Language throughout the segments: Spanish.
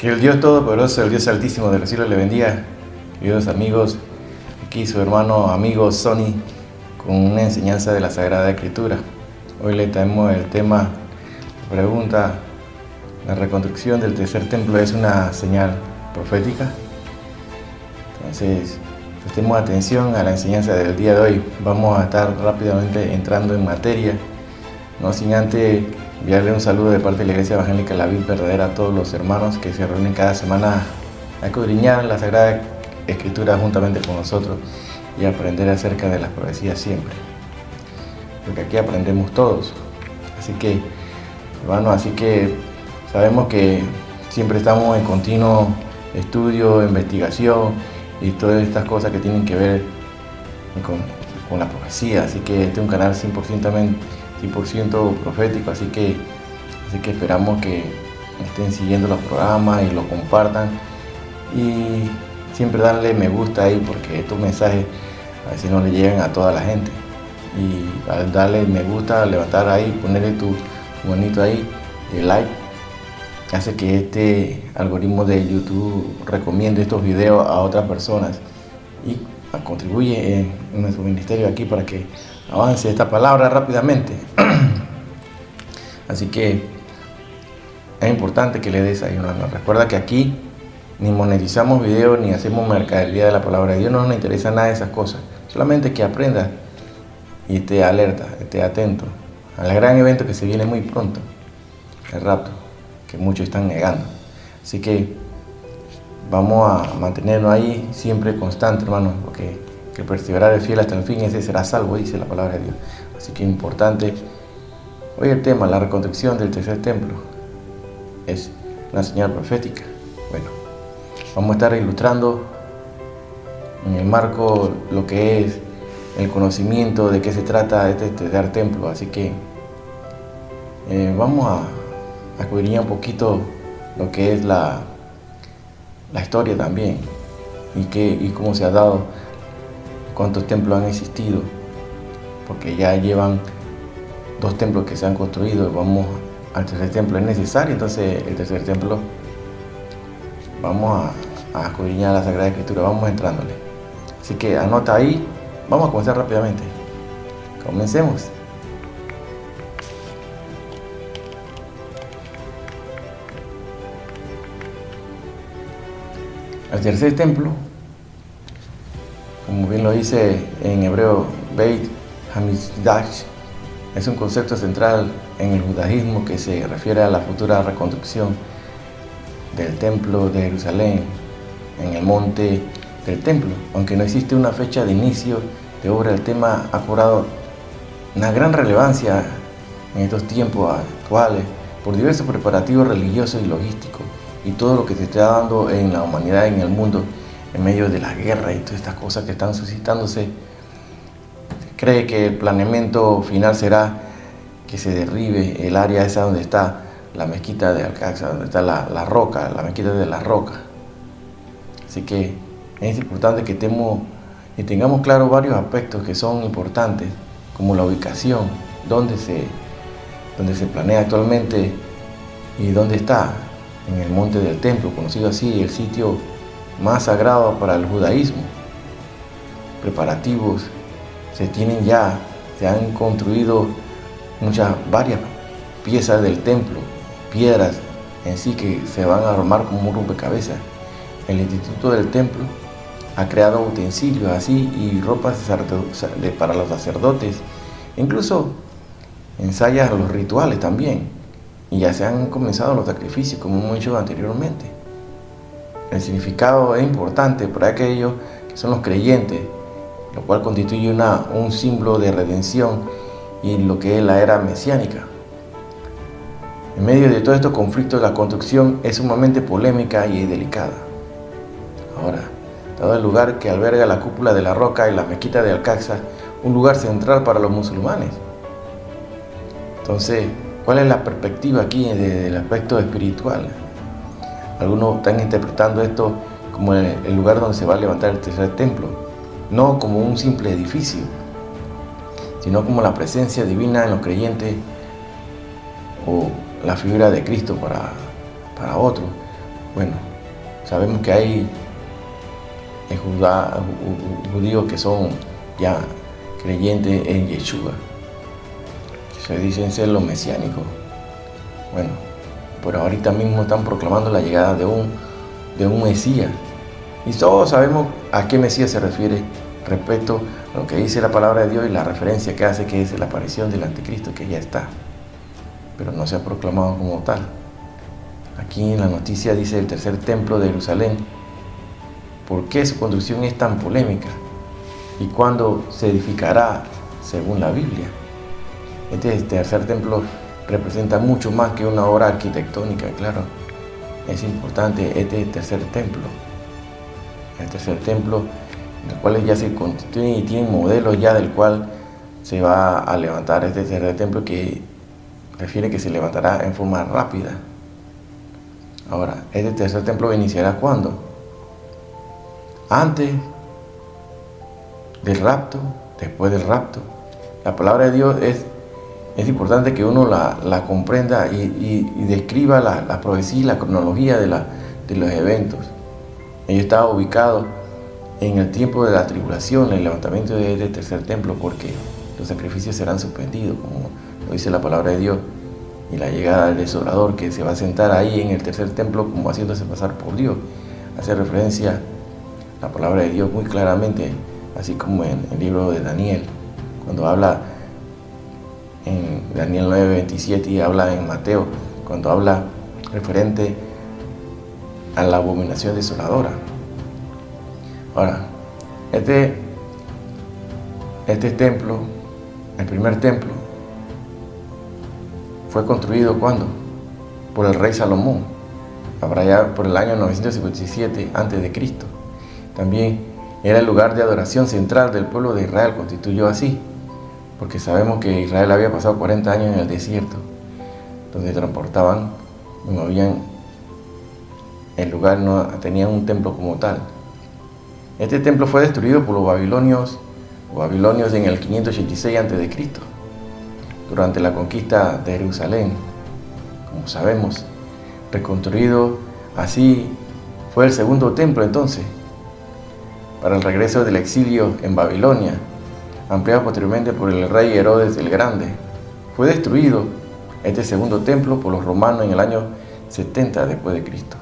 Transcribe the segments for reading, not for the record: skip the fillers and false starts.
Que el Dios Todopoderoso, el Dios Altísimo de los cielos le bendiga. Queridos amigos, aquí su hermano amigo Sonny con una enseñanza de la Sagrada Escritura. Hoy le traemos el tema, pregunta: ¿la reconstrucción del tercer templo es una señal profética? Entonces, prestemos atención a la enseñanza del día de hoy. Vamos a estar rápidamente entrando en materia, no sin antes enviarle un saludo de parte de la Iglesia Evangélica La Vid Verdadera a todos los hermanos que se reúnen cada semana a escudriñar la Sagrada Escritura juntamente con nosotros y aprender acerca de las profecías siempre, porque aquí aprendemos todos. Así que, hermanos, sabemos que siempre estamos en continuo estudio, investigación y todas estas cosas que tienen que ver con la profecía. Así que este es un canal 100% profético, así que esperamos que estén siguiendo los programas y lo compartan y siempre darle me gusta ahí, porque estos mensajes a veces no le llegan a toda la gente, y al darle me gusta, levantar ahí, ponerle tu bonito ahí, el like, hace que este algoritmo de YouTube recomiende estos videos a otras personas y contribuye en nuestro ministerio aquí para que avance esta palabra rápidamente. Así que es importante que le des ahí una mano. Recuerda que aquí ni monetizamos videos ni hacemos mercadería de la palabra de Dios. No nos interesa nada de esas cosas, solamente que aprendas y esté alerta, esté atento al gran evento que se viene muy pronto, el rapto, que muchos están negando. Así que vamos a mantenernos ahí siempre constantes, hermanos, porque que perseverar es fiel hasta el fin, ese será salvo, dice la palabra de Dios. Así que es importante. Hoy el tema, la reconstrucción del tercer templo, es una señal profética. Bueno, vamos a estar ilustrando en el marco lo que es el conocimiento de qué se trata este tercer templo. Así que vamos a escudriñar un poquito lo que es la historia también, y cómo se ha dado, cuántos templos han existido, porque ya llevan 2 templos que se han construido. Vamos al tercer templo, es necesario. Entonces el tercer templo, vamos a escudriñar la Sagrada Escritura, vamos entrándole. Así que anota ahí, vamos a comenzar rápidamente. Comencemos. El tercer templo, como bien lo dice en hebreo, Beit HaMikdash, es un concepto central en el judaísmo que se refiere a la futura reconstrucción del templo de Jerusalén en el monte del templo. Aunque no existe una fecha de inicio de obra, el tema ha cobrado una gran relevancia en estos tiempos actuales por diversos preparativos religiosos y logísticos, y todo lo que se está dando en la humanidad, en el mundo, en medio de la guerra y todas estas cosas que están suscitándose. Se cree que el planeamiento final será que se derribe el área esa donde está la mezquita de Al-Aqsa, donde está la roca, la mezquita de la roca. Así que es importante que tengamos claro varios aspectos que son importantes, como la ubicación, donde se planea actualmente y dónde está, en el monte del templo, conocido así, el sitio más sagrado para el judaísmo. Preparativos se han construido varias piezas del templo, piedras en sí que se van a armar como un rompecabezas. El Instituto del Templo ha creado utensilios así y ropas para los sacerdotes, incluso ensaya los rituales también. Y ya se han comenzado los sacrificios, como hemos dicho anteriormente. El significado es importante para aquellos que son los creyentes, lo cual constituye un símbolo de redención y lo que es la era mesiánica. En medio de todos estos conflictos, la construcción es sumamente polémica y delicada. Ahora, dado el lugar que alberga la cúpula de la roca y la mezquita de Al-Aqsa, un lugar central para los musulmanes. Entonces, ¿cuál es la perspectiva aquí desde el aspecto espiritual? Algunos están interpretando esto como el lugar donde se va a levantar el tercer templo, no como un simple edificio, sino como la presencia divina en los creyentes o la figura de Cristo para otros. Bueno, sabemos que hay judíos que son ya creyentes en Yeshua, que se dicen ser los mesiánicos. Bueno, pero ahorita mismo están proclamando la llegada de un Mesías. Y todos sabemos a qué Mesías se refiere respecto a lo que dice la palabra de Dios y la referencia que hace, que es la aparición del anticristo, que ya está, pero no se ha proclamado como tal. Aquí en la noticia dice el tercer templo de Jerusalén. ¿Por qué su construcción es tan polémica? ¿Y cuándo se edificará según la Biblia? Este tercer templo representa mucho más que una obra arquitectónica, claro. Es importante este tercer templo. El tercer templo, el cual ya se constituye y tiene modelos ya del cual se va a levantar este tercer templo, que refiere que se levantará en forma rápida. Ahora, este tercer templo iniciará ¿cuándo? Antes del rapto, después del rapto. La palabra de Dios es importante que uno la comprenda y describa la profecía y la cronología de los eventos. Ello está ubicado en el tiempo de la tribulación, el levantamiento de este tercer templo, porque los sacrificios serán suspendidos, como lo dice la palabra de Dios, y la llegada del desolador, que se va a sentar ahí en el tercer templo como haciéndose pasar por Dios. Hace referencia la palabra de Dios muy claramente, así como en el libro de Daniel, cuando habla en Daniel 9:27, y habla en Mateo, cuando habla referente a la abominación desoladora. Ahora, este templo, el primer templo, fue construido ¿cuándo? Por el rey Salomón, allá por el año 957 a.C. También era el lugar de adoración central del pueblo de Israel, constituyó así, porque sabemos que Israel había pasado 40 años en el desierto, donde transportaban, no habían, el lugar no tenía un templo como tal. Este templo fue destruido por los babilonios en el 586 a.C., durante la conquista de Jerusalén. Como sabemos, reconstruido así, fue el segundo templo entonces, para el regreso del exilio en Babilonia, ampliado posteriormente por el rey Herodes el Grande. Fue destruido este segundo templo por los romanos en el año 70 después de Cristo,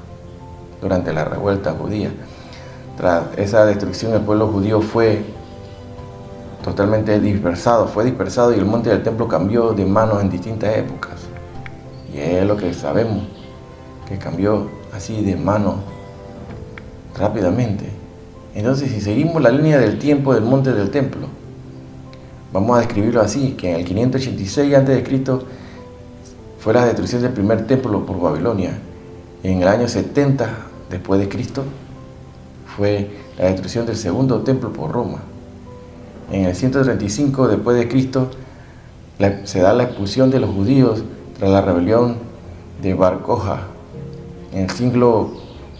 durante la revuelta judía. Tras esa destrucción, el pueblo judío fue totalmente dispersado, y el monte del templo cambió de manos en distintas épocas. Y es lo que sabemos, que cambió así de mano rápidamente. Entonces, si seguimos la línea del tiempo del monte del templo, vamos a describirlo así, que en el 586 a.C. fue la destrucción del primer templo por Babilonia. En el año 70 después de Cristo fue la destrucción del segundo templo por Roma. En el 135 después de Cristo se da la expulsión de los judíos tras la rebelión de Bar Kokhba. En el siglo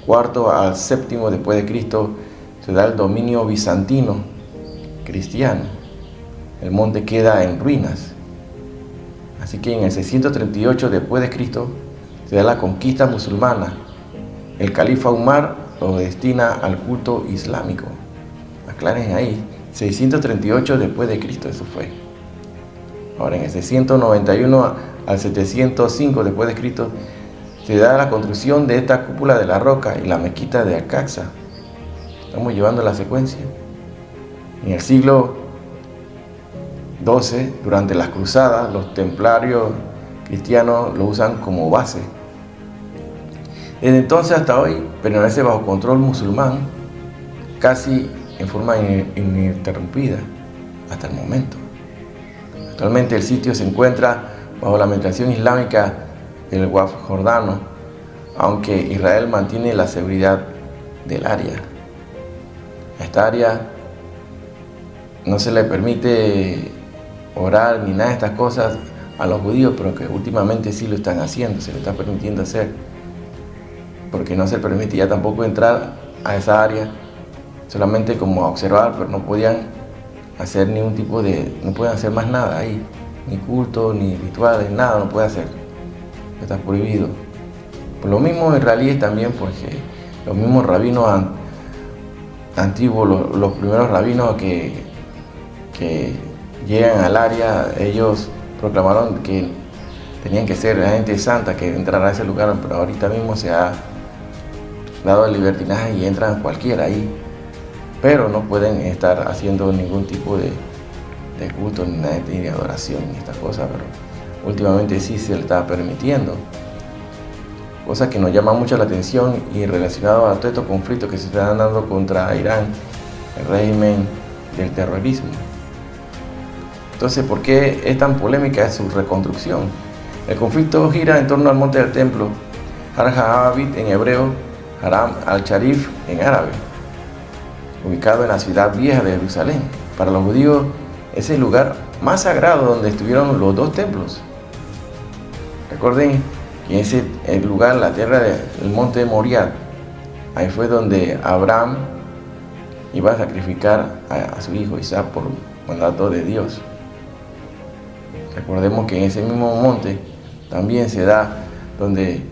IV al VII después de Cristo se da el dominio bizantino cristiano. El monte queda en ruinas. Así que en el 638 después de Cristo se da la conquista musulmana. El califa Umar lo destina al culto islámico. Aclaren ahí, 638 después de Cristo, eso fue. Ahora en el 691 al 705 después de Cristo se da la construcción de esta cúpula de la roca y la mezquita de Al-Aqsa. Estamos llevando la secuencia. En el siglo XII, durante las cruzadas, los templarios cristianos lo usan como base. Desde entonces hasta hoy permanece bajo control musulmán, casi en forma ininterrumpida hasta el momento. Actualmente el sitio se encuentra bajo la administración islámica del Waqf jordano, aunque Israel mantiene la seguridad del área. A esta área no se le permite orar ni nada de estas cosas a los judíos, pero que últimamente sí lo están haciendo, se le está permitiendo hacer, porque no se permitía tampoco entrar a esa área, solamente como a observar, pero no podían hacer ningún tipo de, no pueden hacer más nada ahí, ni culto, ni rituales, nada no puede hacer, está prohibido. Por lo mismo israelíes también, porque los mismos rabinos antiguos, los primeros rabinos que llegan al área, ellos proclamaron que tenían que ser gente santa que entrara a ese lugar, pero ahorita mismo se ha dado el libertinaje y entran cualquiera ahí, pero no pueden estar haciendo ningún tipo de culto ni de adoración ni estas cosas, pero últimamente sí se le está permitiendo, cosa que nos llama mucho la atención y relacionado a todos estos conflictos que se están dando contra Irán, el régimen del terrorismo. Entonces, ¿por qué es tan polémica su reconstrucción? El conflicto gira en torno al monte del templo, Har HaAbit en hebreo, Haram al-Sharif en árabe, ubicado en la ciudad vieja de Jerusalén. Para los judíos es el lugar más sagrado donde estuvieron los dos templos. Recuerden que ese el lugar, la tierra del monte de Moriah, ahí fue donde Abraham iba a sacrificar a su hijo Isaac por mandato de Dios. Recordemos que en ese mismo monte también se da donde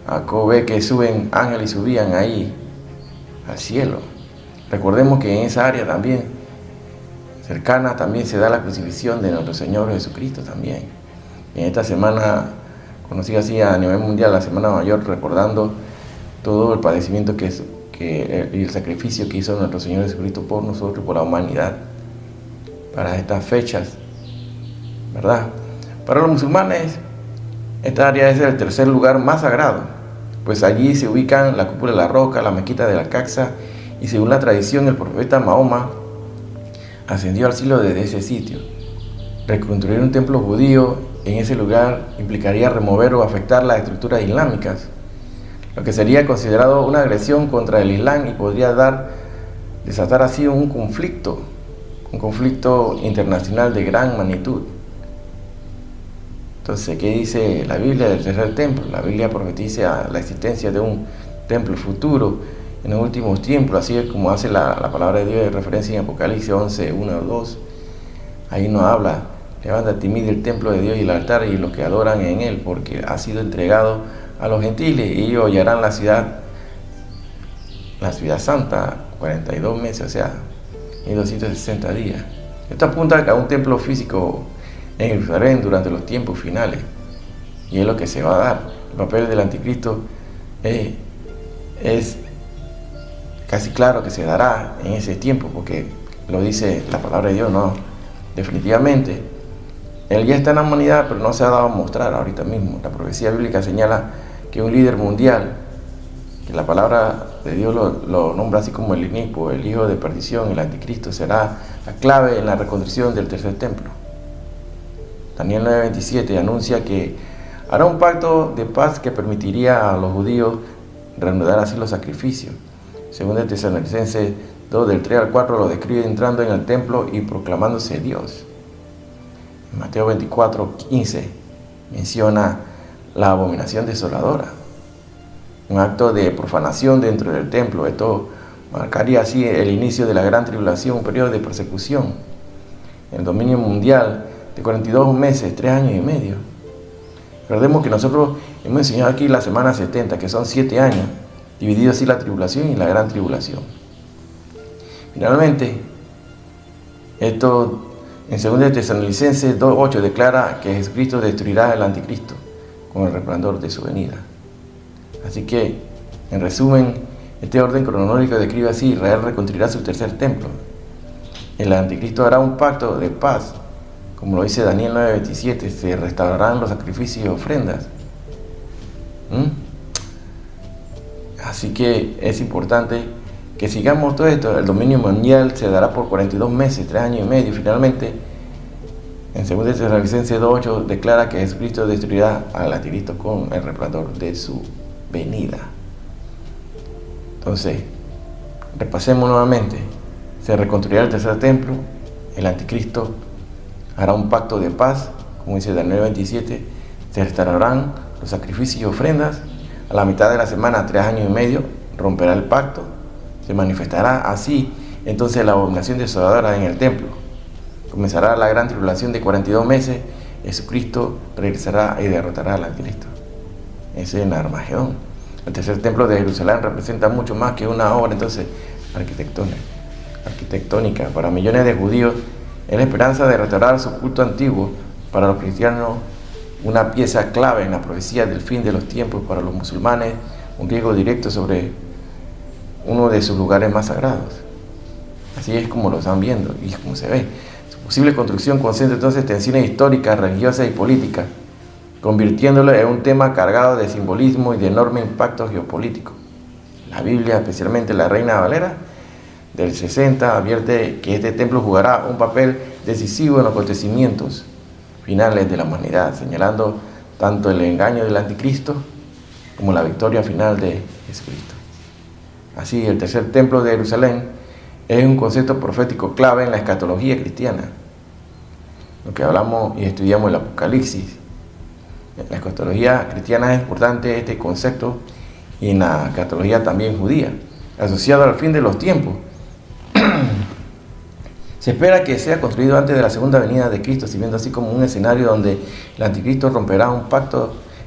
Jacob ve que suben ángeles y subían ahí al cielo. Recordemos que en esa área también cercana también se da la crucifixión de nuestro Señor Jesucristo también. En esta semana, conocida así a nivel mundial, la Semana Mayor, recordando todo el padecimiento y el sacrificio que hizo nuestro Señor Jesucristo por nosotros, por la humanidad, para estas fechas, ¿verdad? Para los musulmanes, esta área es el tercer lugar más sagrado, pues allí se ubican la cúpula de la roca, la mezquita de la Aqsa, y según la tradición, el profeta Mahoma ascendió al cielo desde ese sitio. Reconstruir un templo judío en ese lugar implicaría remover o afectar las estructuras islámicas, lo que sería considerado una agresión contra el Islam y podría desatar así un conflicto internacional de gran magnitud. Entonces, ¿qué dice la Biblia del tercer templo? La Biblia profetiza la existencia de un templo futuro en los últimos tiempos, así es como hace la palabra de Dios de referencia en Apocalipsis 11, 1 o 2. Ahí nos habla: levántate y mide el templo de Dios y el altar y los que adoran en él, porque ha sido entregado a los gentiles, y ellos hallarán la ciudad santa 42 meses, o sea, 1260 días. Esto apunta a un templo físico en Jerusalén durante los tiempos finales, y es lo que se va a dar. El papel del anticristo es casi claro que se dará en ese tiempo, porque lo dice la palabra de Dios, no, definitivamente. Él ya está en la humanidad, pero no se ha dado a mostrar ahorita mismo. La profecía bíblica señala que un líder mundial, que la palabra de Dios lo nombra así como el inicuo, el hijo de perdición, el anticristo, será la clave en la reconstrucción del tercer templo. Daniel 9:27 anuncia que hará un pacto de paz que permitiría a los judíos reanudar así los sacrificios. Según el Tesalonicenses 2, del 3 al 4, lo describe entrando en el templo y proclamándose Dios. En Mateo 24:15 menciona la abominación desoladora, un acto de profanación dentro del templo. Esto marcaría así el inicio de la gran tribulación, un periodo de persecución, el dominio mundial de 42 meses, 3 años y medio. Recordemos que nosotros hemos enseñado aquí la semana 70, que son 7 años, dividido así la tribulación y la gran tribulación. Finalmente, esto en 2 Tesalonicenses 2:8 declara que Jesucristo destruirá el anticristo con el resplandor de su venida. Así que, en resumen, este orden cronológico describe así: Israel reconstruirá su tercer templo. El anticristo hará un pacto de paz, como lo dice Daniel 9:27, se restaurarán los sacrificios y ofrendas. Así que es importante que sigamos todo esto. El dominio mundial se dará por 42 meses, 3 años y medio. Finalmente, en 2 Tesalonicenses 2:8 declara que Jesucristo destruirá al anticristo con el resplandor de su venida. Entonces, repasemos nuevamente: se reconstruirá el tercer templo, el anticristo hará un pacto de paz, como dice Daniel 27, se restaurarán los sacrificios y ofrendas. A la mitad de la semana, 3 años y medio, romperá el pacto, se manifestará así entonces la abominación desoladora en el templo. Comenzará la gran tribulación de 42 meses, Jesucristo regresará y derrotará al anticristo. es en Armagedón. El tercer templo de Jerusalén representa mucho más que una obra entonces arquitectónica. Para millones de judíos es la esperanza de restaurar su culto antiguo. Para los cristianos, una pieza clave en la profecía del fin de los tiempos. Para los musulmanes, un riesgo directo sobre uno de sus lugares más sagrados. Así es como lo están viendo y es como se ve. Su posible construcción concentra entonces tensiones históricas, religiosas y políticas, convirtiéndolo en un tema cargado de simbolismo y de enorme impacto geopolítico. La Biblia, especialmente la Reina Valera del 60, advierte que este templo jugará un papel decisivo en los acontecimientos finales de la humanidad, señalando tanto el engaño del anticristo como la victoria final de Jesucristo. Así, el tercer templo de Jerusalén es un concepto profético clave en la escatología cristiana, lo que hablamos y estudiamos el Apocalipsis. En la escatología cristiana es importante este concepto y en la escatología también judía, asociado al fin de los tiempos. Se espera que sea construido antes de la segunda venida de Cristo, sirviendo así como un escenario donde el anticristo romperá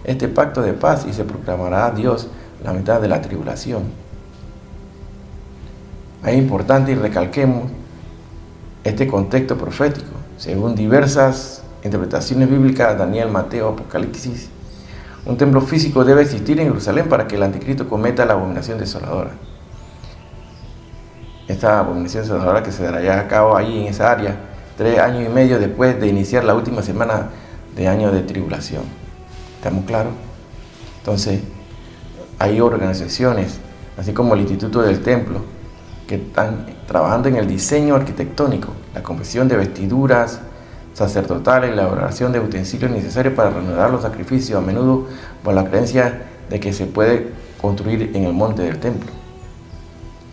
este pacto de paz y se proclamará a Dios la mitad de la tribulación. Es importante y recalquemos este contexto profético. Según diversas interpretaciones bíblicas, Daniel, Mateo, Apocalipsis, un templo físico debe existir en Jerusalén para que el anticristo cometa la abominación desoladora. Esta abominación desoladora que se dará a cabo ahí en esa área 3 años y medio después de iniciar la última semana de año de tribulación. ¿Estamos claros? Entonces, hay organizaciones, así como el Instituto del Templo, que están trabajando en el diseño arquitectónico, la confección de vestiduras sacerdotales, la elaboración de utensilios necesarios para reanudar los sacrificios, a menudo por la creencia de que se puede construir en el monte del templo.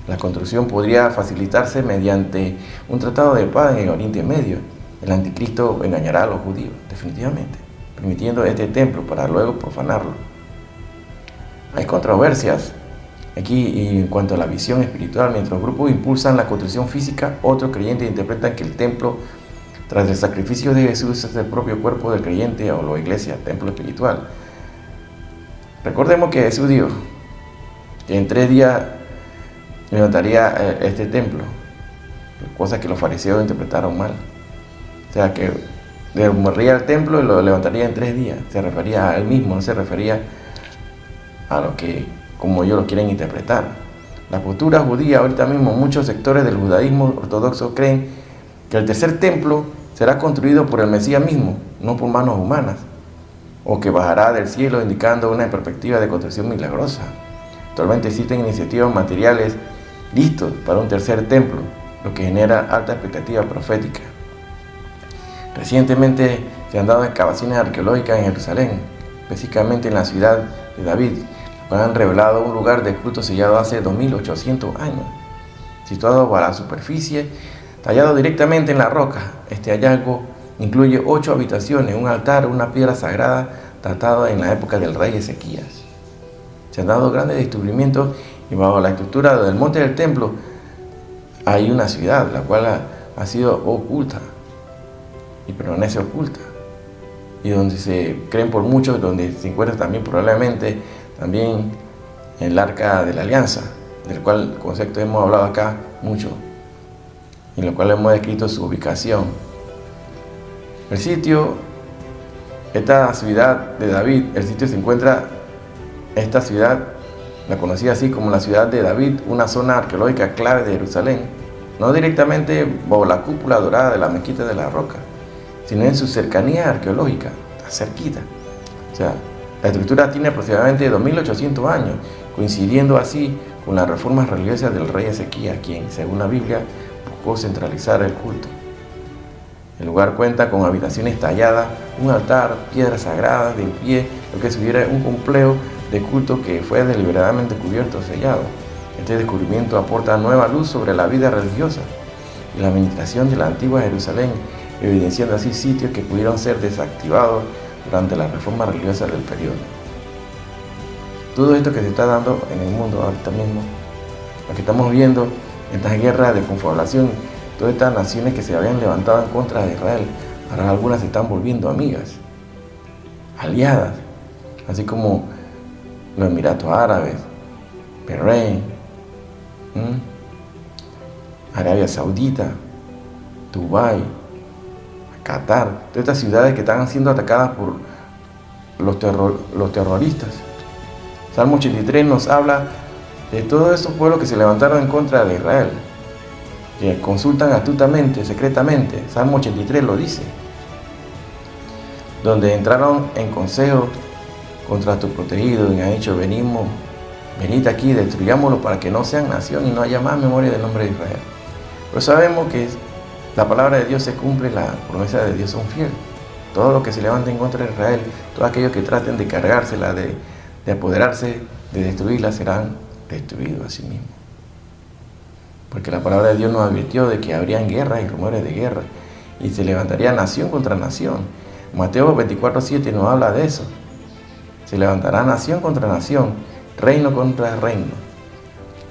La construcción podría facilitarse mediante un tratado de paz en el Oriente Medio. El anticristo engañará a los judíos, definitivamente, permitiendo este templo para luego profanarlo. Hay controversias aquí en cuanto a la visión espiritual. Mientras grupos impulsan la construcción física, otros creyentes interpretan que el templo, tras el sacrificio de Jesús, es el propio cuerpo del creyente o la iglesia, templo espiritual. Recordemos que Jesús dijo que en 3 días levantaría este templo, cosa que los fariseos interpretaron mal. O sea, que derrumbaría el templo y lo levantaría en 3 días. Se refería a él mismo, no se refería a lo que como ellos lo quieren interpretar. La postura judía, ahorita mismo muchos sectores del judaísmo ortodoxo creen que el tercer templo será construido por el Mesías mismo, no por manos humanas, o que bajará del cielo, indicando una perspectiva de construcción milagrosa. Actualmente existen iniciativas materiales listos para un tercer templo, lo que genera alta expectativa profética. Recientemente se han dado excavaciones arqueológicas en Jerusalén, específicamente en la ciudad de David, que han revelado un lugar de culto sellado hace 2800 años, situado a la superficie, tallado directamente en la roca. Este hallazgo incluye 8 habitaciones, un altar, una piedra sagrada datada en la época del rey Ezequías. Se han dado grandes descubrimientos y bajo la estructura del monte del templo hay una ciudad, la cual ha sido oculta y permanece oculta, y donde se creen por muchos, donde se encuentra también probablemente también el Arca de la Alianza, del cual concepto hemos hablado acá mucho, y en lo cual hemos descrito su ubicación. El sitio, esta ciudad de David, el sitio se encuentra, esta ciudad, la conocida así como la ciudad de David, una zona arqueológica clave de Jerusalén, no directamente bajo la cúpula dorada de la mezquita de la roca, sino en su cercanía arqueológica, está cerquita. O sea, la estructura tiene aproximadamente 2800 años, coincidiendo así con las reformas religiosas del rey Ezequías, quien, según la Biblia, buscó centralizar el culto. El lugar cuenta con habitaciones talladas, un altar, piedras sagradas de en pie, lo que sugiere un complejo de culto que fue deliberadamente cubierto o sellado. Este descubrimiento aporta nueva luz sobre la vida religiosa y la administración de la antigua Jerusalén, evidenciando así sitios que pudieron ser desactivados durante la reforma religiosa del periodo. Todo esto que se está dando en el mundo ahorita mismo, lo que estamos viendo, estas guerras de confabulación, todas estas naciones que se habían levantado en contra de Israel, ahora algunas se están volviendo amigas, aliadas, así como los Emiratos Árabes, Bahrein, Arabia Saudita, Dubái, Qatar, todas estas ciudades que están siendo atacadas por los terroristas. Salmo 83 nos habla de todos esos pueblos que se levantaron en contra de Israel, que consultan astutamente, secretamente. Salmo 83 lo dice, donde entraron en consejo contra tu protegido y han dicho: venid aquí, destruyámoslo para que no sean nación y no haya más memoria del nombre de Israel. Pero sabemos que la palabra de Dios se cumple, las promesas de Dios son fieles. Todo lo que se levante en contra de Israel, todos aquellos que traten de cargársela, de apoderarse, de destruirla, serán destruidos a sí mismos. Porque la palabra de Dios nos advirtió de que habrían guerras y rumores de guerra, y se levantaría nación contra nación. Mateo 24:7 nos habla de eso. Se levantará nación contra nación, reino contra reino,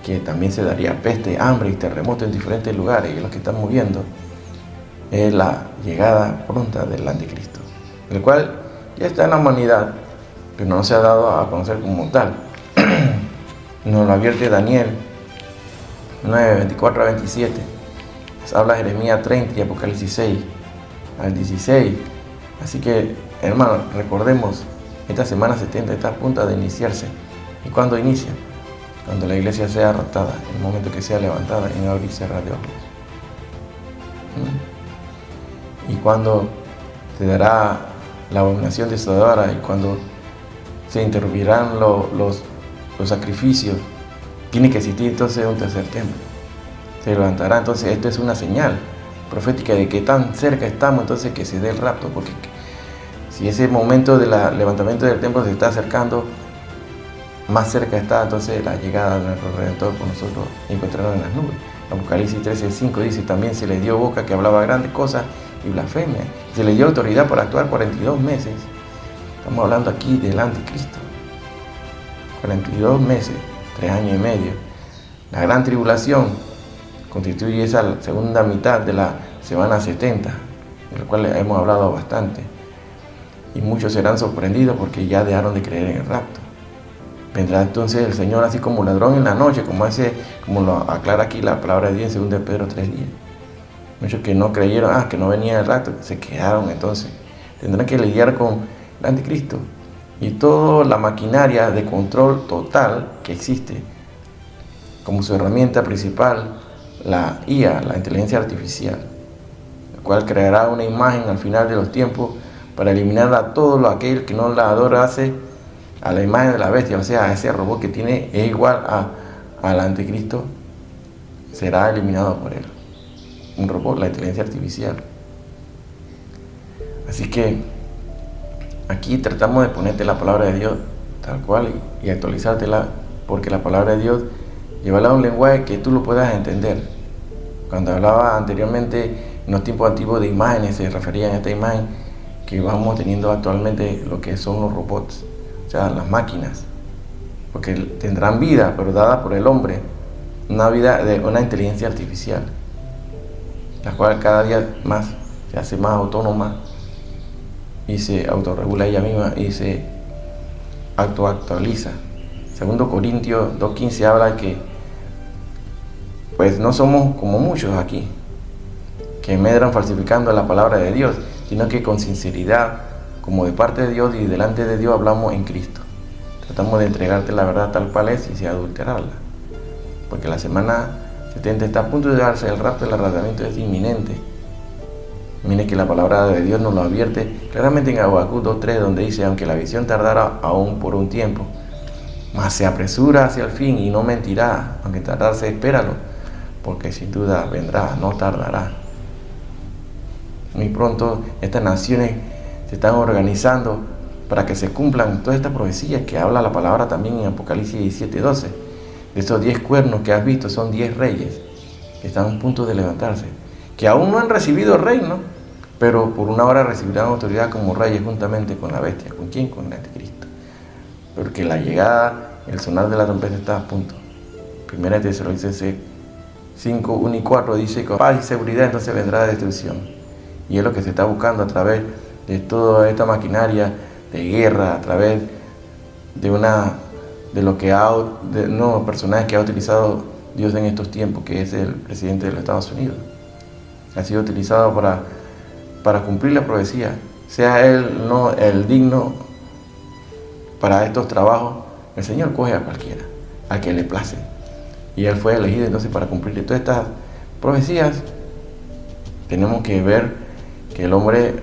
que también se daría peste, hambre y terremoto en diferentes lugares, y lo que estamos viendo es la llegada pronta del anticristo, el cual ya está en la humanidad, pero no se ha dado a conocer como tal. Nos lo advierte Daniel 9:24-27, nos habla Jeremías 30 y Apocalipsis 6 al 16. Así que, hermanos, recordemos, esta semana 70 está a punto de iniciarse. ¿Y cuándo inicia? Cuando la iglesia sea raptada, en el momento que sea levantada en abrir y cerrar de ojos. Y cuando se dará la abominación desoladora, y cuando se interrumpirán los sacrificios, tiene que existir entonces un tercer templo. Se levantará, entonces esto es una señal profética de que tan cerca estamos entonces que se dé el rapto, porque si ese momento del levantamiento del templo se está acercando, más cerca está entonces la llegada de nuestro Redentor por nosotros encontrarnos en las nubes. Apocalipsis 13:5 dice: también se le dio boca que hablaba grandes cosas y blasfemia. Se le dio autoridad para actuar 42 meses. Estamos hablando aquí del anticristo. 42 meses, 3 años y medio. La gran tribulación constituye esa segunda mitad de la semana 70, de la cual hemos hablado bastante. Y muchos serán sorprendidos porque ya dejaron de creer en el rapto. Vendrá entonces el Señor así como ladrón en la noche, como lo aclara aquí la palabra de Dios en 2 Pedro 3:10. Muchos que no creyeron, que no venía el rapto, se quedaron entonces. Tendrán que lidiar con el anticristo y toda la maquinaria de control total que existe, como su herramienta principal, la IA, la inteligencia artificial, la cual creará una imagen al final de los tiempos para eliminar a todo aquel que no la adora, hace a la imagen de la bestia, o sea, a ese robot que tiene, es igual al anticristo, será eliminado por él. Un robot, la inteligencia artificial. Así que aquí tratamos de ponerte la palabra de Dios tal cual y actualizártela, porque la palabra de Dios llevarla a un lenguaje que tú lo puedas entender. Cuando hablaba anteriormente en los tiempos antiguos de imágenes, se referían a esta imagen que vamos teniendo actualmente, lo que son los robots, o sea, las máquinas, porque tendrán vida, pero dada por el hombre, una vida de una inteligencia artificial, la cual cada día más se hace más autónoma y se autorregula ella misma y se actualiza. Segundo Corintios 2:15 habla que pues no somos como muchos aquí que medran falsificando la palabra de Dios, sino que con sinceridad, como de parte de Dios y delante de Dios, hablamos en Cristo. Tratamos de entregarte la verdad tal cual es y sin adulterarla, porque la semana 70 está a punto de darse, el rapto del arrebatamiento es inminente. Mire que la palabra de Dios nos lo advierte claramente en Habacuc 2:3, donde dice: aunque la visión tardara aún por un tiempo, mas se apresura hacia el fin y no mentirá, aunque tardase, espéralo, porque sin duda vendrá, no tardará. Muy pronto estas naciones se están organizando para que se cumplan todas estas profecías que habla la palabra también en Apocalipsis 17:12. De esos 10 cuernos que has visto son 10 reyes que están a punto de levantarse, que aún no han recibido reino, pero por una hora recibirán autoridad como reyes juntamente con la bestia. ¿Con quién? Con el anticristo. Porque la llegada, el sonar de la trompeta está a punto. Primera de Tesalonicenses 5:1-4 dice: con paz y seguridad entonces vendrá la destrucción. Y es lo que se está buscando a través de toda esta maquinaria de guerra, a través de una de lo que personajes que ha utilizado Dios en estos tiempos, que es el presidente de los Estados Unidos. Ha sido utilizado para cumplir la profecía. Sea él no el digno para estos trabajos, el Señor coge a cualquiera, al que le place. Y él fue elegido entonces para cumplir todas estas profecías. Tenemos que ver que el hombre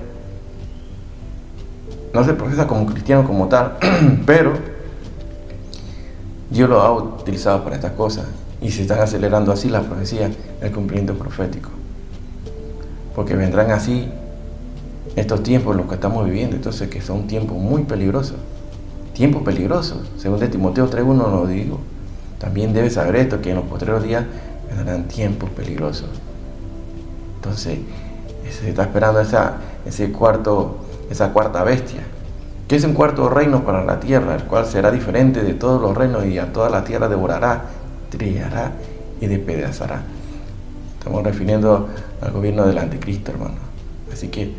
no se profesa como cristiano como tal, pero Dios lo ha utilizado para estas cosas y se están acelerando así las profecías, el cumplimiento profético. Porque vendrán así estos tiempos, los que estamos viviendo, entonces que son tiempos muy peligrosos. Tiempos peligrosos, según de Timoteo 3:1 lo digo. También debes saber esto, que en los postreros días vendrán tiempos peligrosos. Entonces, se está esperando esa cuarta bestia, que es un cuarto reino para la tierra, el cual será diferente de todos los reinos y a toda la tierra devorará, trillará y despedazará. Estamos refiriendo al gobierno del anticristo, hermano. Así que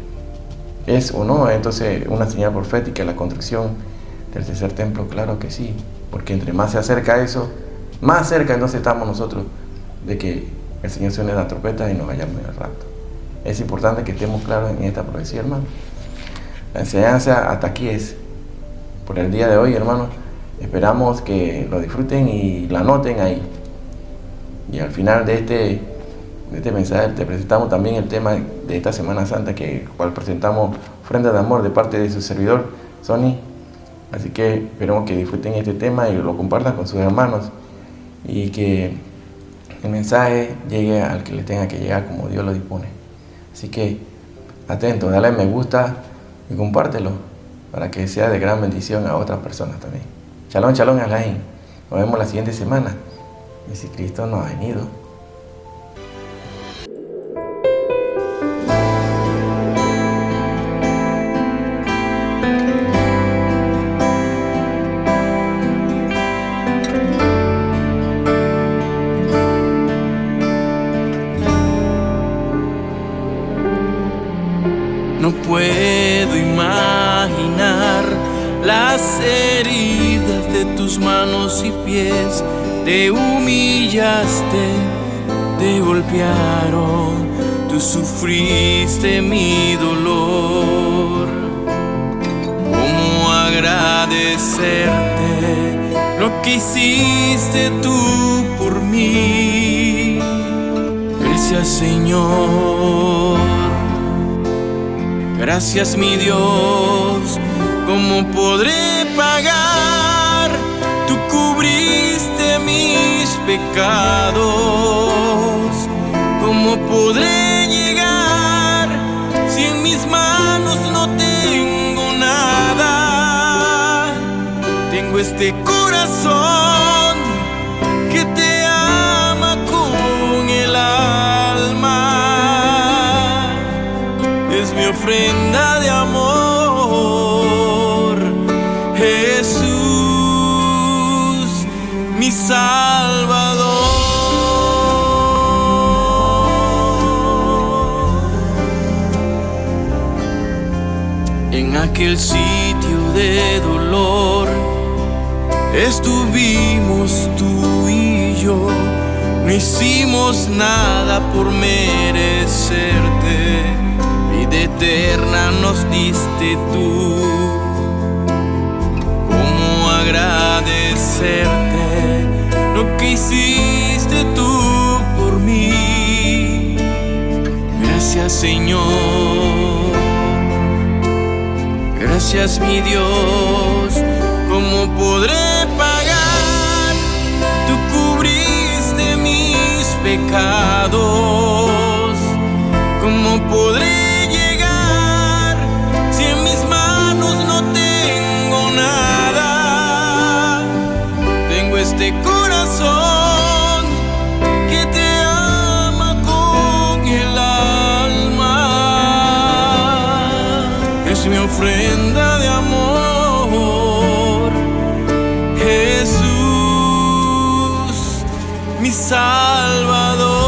es o no, entonces, una señal profética la construcción del tercer templo, claro que sí, porque entre más se acerca eso, más cerca entonces estamos nosotros de que el Señor suene la trompeta y nos vayamos en el rapto. Es importante que estemos claros en esta profecía, hermano. La enseñanza hasta aquí es por el día de hoy, hermano. Esperamos que lo disfruten y la anoten ahí. Y al final de este mensaje te presentamos también el tema de esta Semana Santa, cual presentamos ofrenda de amor de parte de su servidor, Sony. Así que esperemos que disfruten este tema y lo compartan con sus hermanos y que el mensaje llegue al que le tenga que llegar como Dios lo dispone. Así que atento, dale me gusta y compártelo para que sea de gran bendición a otras personas también. Shalom, shalom, Alain. Nos vemos la siguiente semana. Y si Cristo no ha venido. No puedo imaginar las heridas de tus manos y pies. Te humillaste, te golpearon, tú sufriste mi dolor. ¿Cómo agradecerte lo que hiciste tú por mí? Gracias, Señor. Gracias, mi Dios, ¿cómo podré pagar? Tú cubriste mis pecados. ¿Cómo podré llegar si en mis manos no tengo nada? Tengo este corazón que te ama con el alma. Es mi ofrenda de amor, Jesús, mi Salvador. En aquel sitio de dolor estuvimos tú y yo. No hicimos nada por merecerte. Vida eterna nos diste tú. ¿Cómo agradecerte lo que hiciste tú por mí? Gracias, Señor. Gracias, mi Dios. ¿Cómo podré pagar? Tú cubriste mis pecados. ¿Cómo podré este corazón que te ama con el alma? Es mi ofrenda de amor, Jesús, mi Salvador.